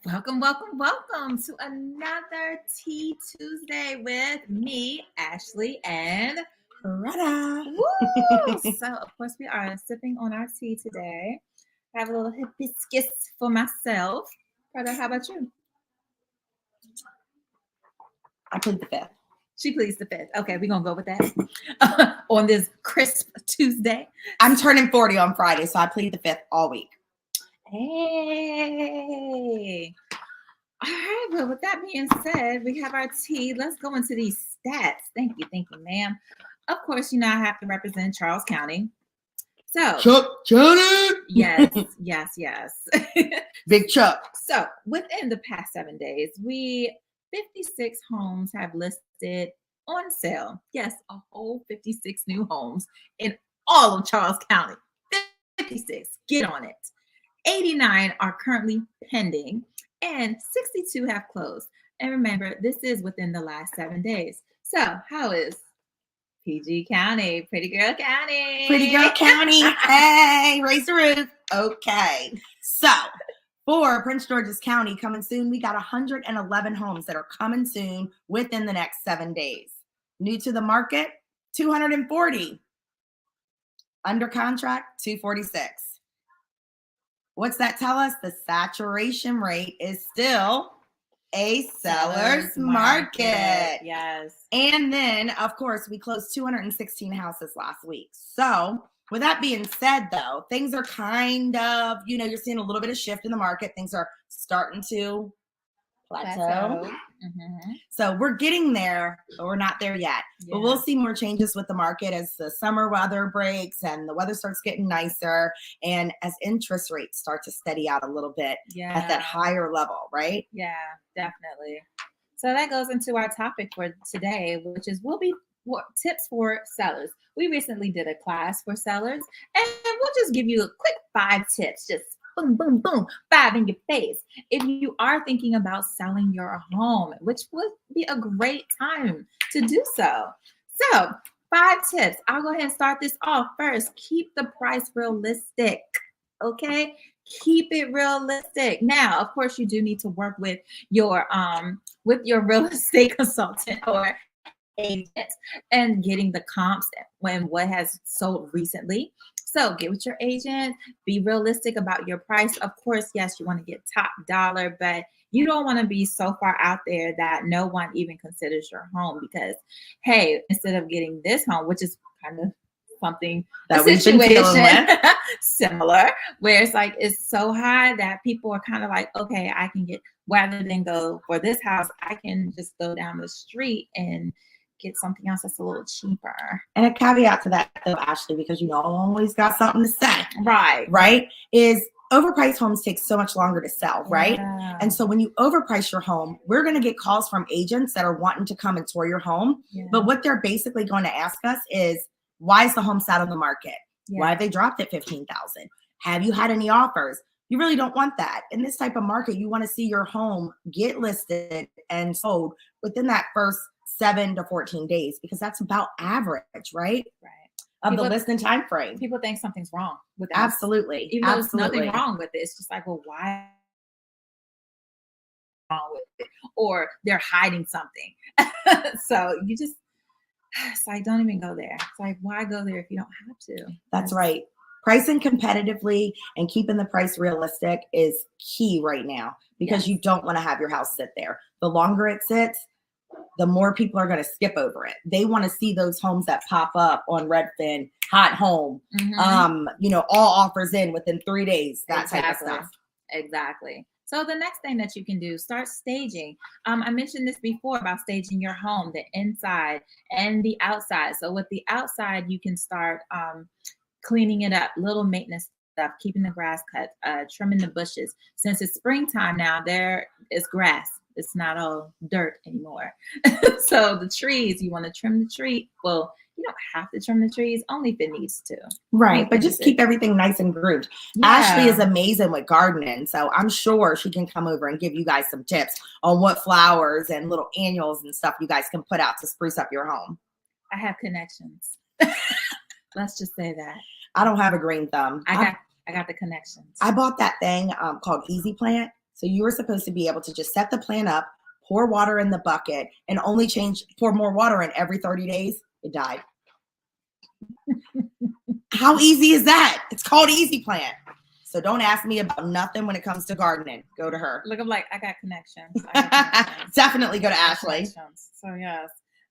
Welcome, welcome, welcome to another Tea Tuesday with me, Ashley, and Rada. Woo! So, of course, we are sipping on our tea today. I have a little hibiscus for myself. Rada, how about you? I plead the fifth. She pleads the fifth. Okay, we're going to go with that on this crisp Tuesday. I'm turning 40 on Friday, so I plead the fifth all week. Hey. All right, well, with that being said, we have our tea. Let's go into these stats. Thank you, ma'am. Of course, I have to represent Charles County. So, Chuck County. yes. Big Chuck. So, within the past 7 days, 56 homes have listed on sale. Yes, a whole 56 new homes in all of Charles County. 56. Get on it. 89 are currently pending, and 62 have closed. And remember, this is within the last 7 days. So, how is PG County? Pretty Girl County. Pretty Girl County. Hey, raise the roof. Okay. So, for Prince George's County coming soon, we got 111 homes that are coming soon within the next 7 days. New to the market, 240. Under contract, 246. What's that tell us? The saturation rate is still a seller's market. Yes. And then, of course, we closed 216 houses last week. So, with that being said, though, things are kind of, you're seeing a little bit of shift in the market. Things are starting to plateau. Mm-hmm. So we're getting there, but we're not there yet. Yeah. But we'll see more changes with the market as the summer weather breaks and the weather starts getting nicer, and as interest rates start to steady out a little bit at that higher level, right? Yeah, definitely. So that goes into our topic for today, which is tips for sellers. We recently did a class for sellers, and we'll just give you a quick 5 tips, just boom, boom, boom, 5 in your face. If you are thinking about selling your home, which would be a great time to do so. So, 5 tips. I'll go ahead and start this off first. Keep the price realistic. Okay? Keep it realistic. Now, of course, you do need to work with your real estate consultant or agent and getting the comps when what has sold recently. So get with your agent, be realistic about your price. Of course, yes, you want to get top dollar, but you don't want to be so far out there that no one even considers your home because, hey, instead of getting this home, which is kind of something, that we've been dealing with, similar, where it's like, it's so high that people are kind of like, okay, I can get, rather than go for this house, I can just go down the street and get something else that's a little cheaper. And a caveat to that, though, Ashley, because I always got something to say. Right. Is overpriced homes take so much longer to sell, right? Yeah. And so when you overprice your home, we're going to get calls from agents that are wanting to come and tour your home. Yeah. But what they're basically going to ask us is, why is the home sat on the market? Yeah. Why have they dropped it $15,000? Have you had any offers? You really don't want that. In this type of market, you want to see your home get listed and sold within that first 7 to 14 days, because that's about average, right? Of the listing time frame. People think something's wrong with that. Absolutely. Even though there's nothing wrong with it. It's just like, well, why wrong with it? Or they're hiding something. So you just, it's like, don't even go there. It's like, why go there if you don't have to? That's right. Pricing competitively and keeping the price realistic is key right now, because you don't want to have your house sit there. The longer it sits, the more people are going to skip over it. They want to see those homes that pop up on Redfin, Hot Home, all offers in within 3 days, that type of stuff. Exactly. So the next thing that you can do, start staging. I mentioned this before about staging your home, the inside and the outside. So with the outside, you can start cleaning it up, little maintenance stuff, keeping the grass cut, trimming the bushes. Since it's springtime now, there is grass. It's not all dirt anymore. So the trees, you want to trim the tree. Well, you don't have to trim the trees, only if it needs to. Right, but just keep everything nice and groomed. Yeah. Ashley is amazing with gardening, so I'm sure she can come over and give you guys some tips on what flowers and little annuals and stuff you guys can put out to spruce up your home. I have connections. Let's just say that. I don't have a green thumb. I got the connections. I bought that thing called Easy Plant. So you were supposed to be able to just set the plan up, pour water in the bucket, and only pour more water in every 30 days. It died. How easy is that? It's called Easy Plan. So don't ask me about nothing when it comes to gardening. Go to her. Look, I'm like, I got connections. Definitely go to Ashley. So yes,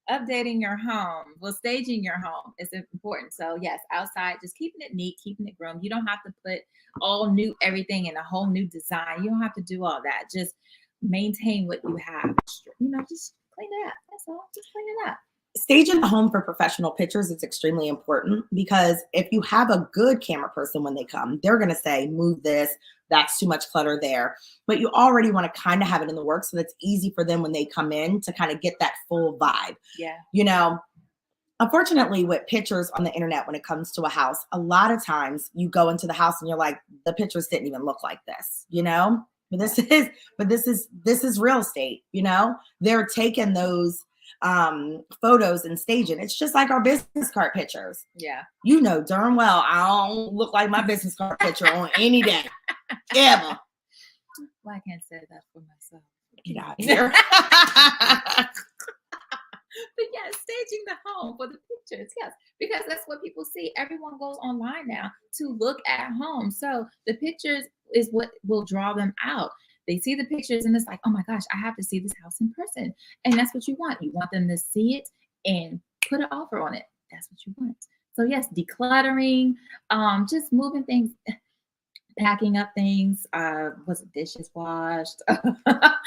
updating your home, well, staging your home is important. So yes, outside, just keeping it neat, keeping it groomed. You don't have to put all new everything in a whole new design. You don't have to do all that. Just maintain what you have. Just clean it up. That's all. Just clean it up. Staging the home for professional pictures is extremely important because if you have a good camera person when they come, they're going to say, move this, that's too much clutter there. But you already want to kind of have it in the works so that's easy for them when they come in to kind of get that full vibe. Yeah. Unfortunately, with pictures on the internet, when it comes to a house, a lot of times you go into the house and you're like, the pictures didn't even look like this, But this is real estate, They're taking those photos and staging. It's just like our business card pictures. Yeah. Darn well I don't look like my business card picture on any day. Ever. Well, I can't say that for myself. Get out of here. But yeah, staging the home for the pictures, yes, because that's what people see. Everyone goes online now to look at home. So the pictures is what will draw them out. They see the pictures and it's like, oh my gosh, I have to see this house in person. And that's what you want. You want them to see it and put an offer on it. That's what you want. So yes, decluttering, just moving things, packing up things. Was it dishes washed?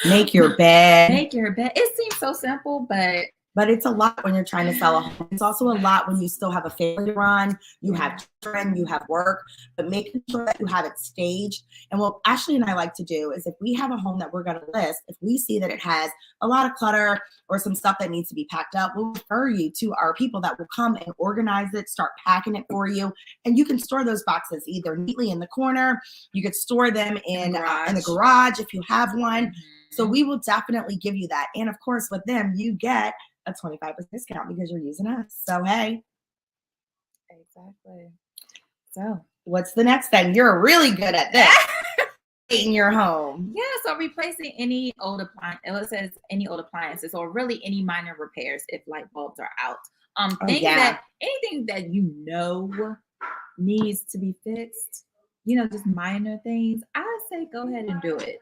Make your bed. Make your bed. It seems so simple, but it's a lot when you're trying to sell a home. It's also a lot when you still have a family to run, you have children, you have work, but making sure that you have it staged. And what Ashley and I like to do is if we have a home that we're going to list, if we see that it has a lot of clutter or some stuff that needs to be packed up, we'll refer you to our people that will come and organize it, start packing it for you. And you can store those boxes either neatly in the corner. You could store them in the garage if you have one. So we will definitely give you that. And of course, with them, you get a 25% discount because you're using us. So, hey. Exactly. So, what's the next thing? You're really good at this. In your home. Yeah, so replacing any old appliance. It says any old appliances or really any minor repairs if light bulbs are out. Anything that needs to be fixed, just minor things, I say go ahead and do it.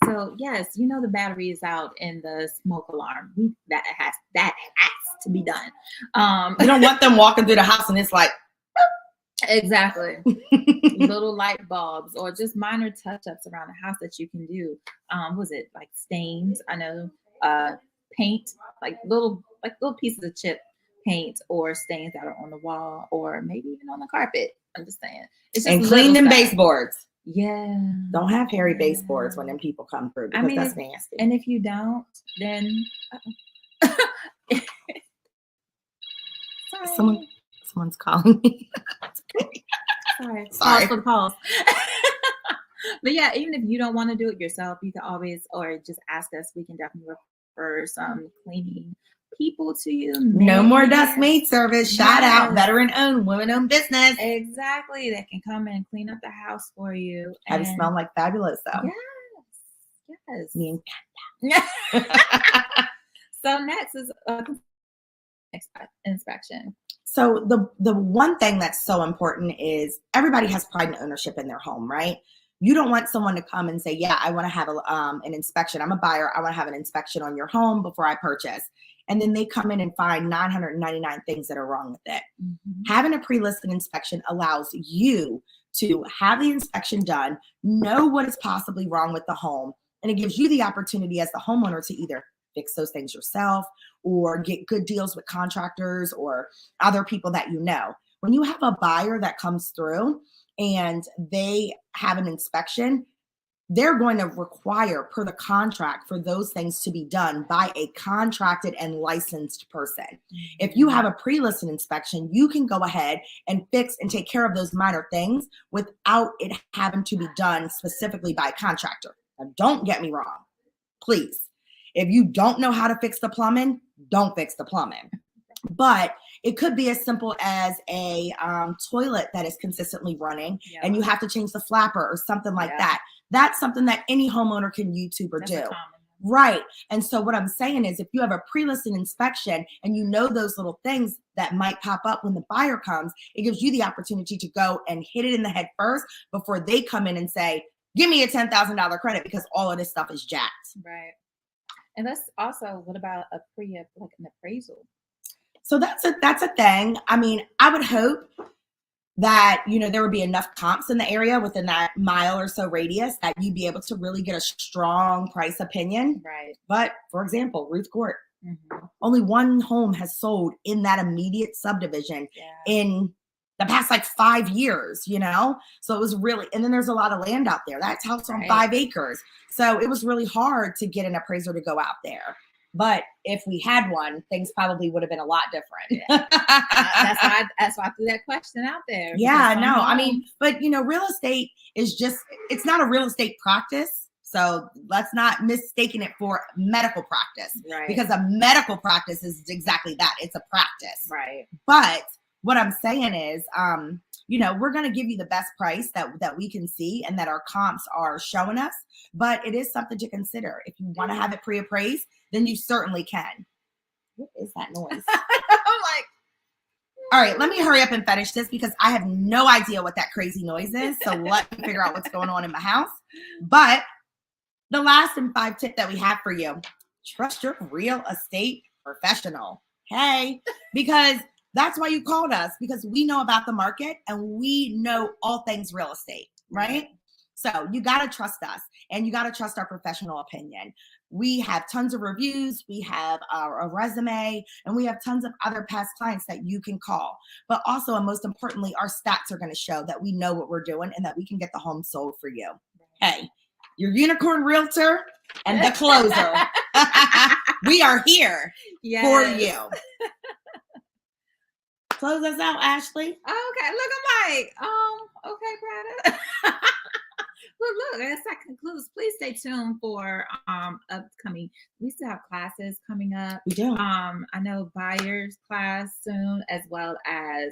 So yes, the battery is out in the smoke alarm. That has to be done. You don't want them walking through the house and it's like exactly little light bulbs or just minor touch-ups around the house that you can do. Was it like stains? I know paint, like little pieces of chip paint or stains that are on the wall or maybe even on the carpet. I'm just saying. It's just and clean them stuff. baseboards. Yeah. Don't have hairy baseboards when them people come through because that's nasty. And if you don't, then sorry. Someone's calling me. Sorry. Pause for the pause. But yeah, even if you don't want to do it yourself, you can always or just ask us. We can definitely refer some cleaning people to you. No more dust maid service. Shout out, veteran-owned, women-owned business. Exactly. They can come and clean up the house for you. And smell like fabulous, though. Yes. Me and So next is inspection. So the one thing that's so important is everybody has pride and ownership in their home, right? You don't want someone to come and say, yeah, I want to have an inspection. I'm a buyer. I want to have an inspection on your home before I purchase. And then they come in and find 999 things that are wrong with it. Mm-hmm. Having a pre-listed inspection allows you to have the inspection done, know what is possibly wrong with the home, and it gives you the opportunity as the homeowner to either fix those things yourself or get good deals with contractors or other people that you know. When you have a buyer that comes through and they have an inspection, they're going to require per the contract for those things to be done by a contracted and licensed person. If you have a pre-listed inspection, you can go ahead and fix and take care of those minor things without it having to be done specifically by a contractor. Now, don't get me wrong, please. If you don't know how to fix the plumbing, don't fix the plumbing. But it could be as simple as a toilet that is consistently running and you have to change the flapper or something like that. That's something that any homeowner can YouTube or do. Right. And so what I'm saying is if you have a pre-listing inspection and you know those little things that might pop up when the buyer comes, it gives you the opportunity to go and hit it in the head first before they come in and say, give me a $10,000 credit because all of this stuff is jacked. Right. And that's also, what about an appraisal? So that's a thing. I mean, I would hope that, there would be enough comps in the area within that mile or so radius that you'd be able to really get a strong price opinion. Right. But for example, Ruth Court, only one home has sold in that immediate subdivision in the past 5 years, So it was really, and then there's a lot of land out there. That's house on 5 acres. So it was really hard to get an appraiser to go out there. But if we had one, things probably would have been a lot different. That's why I threw that question out there. Yeah, no, I mean, but real estate is it's not a real estate practice. So let's not mistaken it for medical practice. Right. Because a medical practice is exactly that. It's a practice. Right. But what I'm saying is, we're going to give you the best price that we can see and that our comps are showing us. But it is something to consider. If you want to have it pre-appraised, then you certainly can. What is that noise? I'm like, all right, let me hurry up and finish this because I have no idea what that crazy noise is. So let me figure out what's going on in my house. But the last and 5 tip that we have for you, trust your real estate professional. Hey, because that's why you called us, because we know about the market and we know all things real estate, right? So you got to trust us and you got to trust our professional opinion. We have tons of reviews. We have a resume and we have tons of other past clients that you can call. But also, and most importantly, our stats are going to show that we know what we're doing and that we can get the home sold for you. Hey, your unicorn realtor and the closer. We are here for you. Close us out, Ashley. Okay, look, I'm like, okay, Brada. Well, look, as that concludes, please stay tuned for upcoming. We still have classes coming up. We do. I know buyers class soon, as well as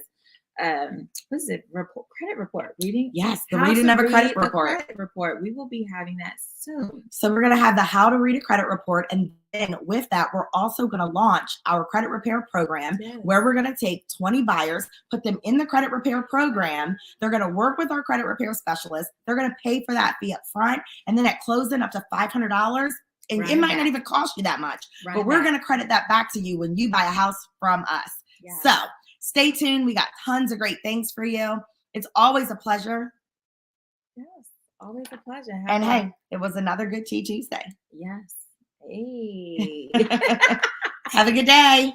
what is it? Credit report reading. Yes, the reading of a credit report. Credit report. We will be having that soon. So we're going to have the how to read a credit report, and then with that, we're also going to launch our credit repair program, where we're going to take 20 buyers, put them in the credit repair program. They're going to work with our credit repair specialist. They're going to pay for that fee up front, and then at closing up to $500. And it might not even cost you that much, but we're going to credit that back to you when you buy a house from us. Yeah. So stay tuned. We got tons of great things for you. It's always a pleasure. Yes, always a pleasure. And hey, it was another good Tea Tuesday. Yes. Hey. Have a good day.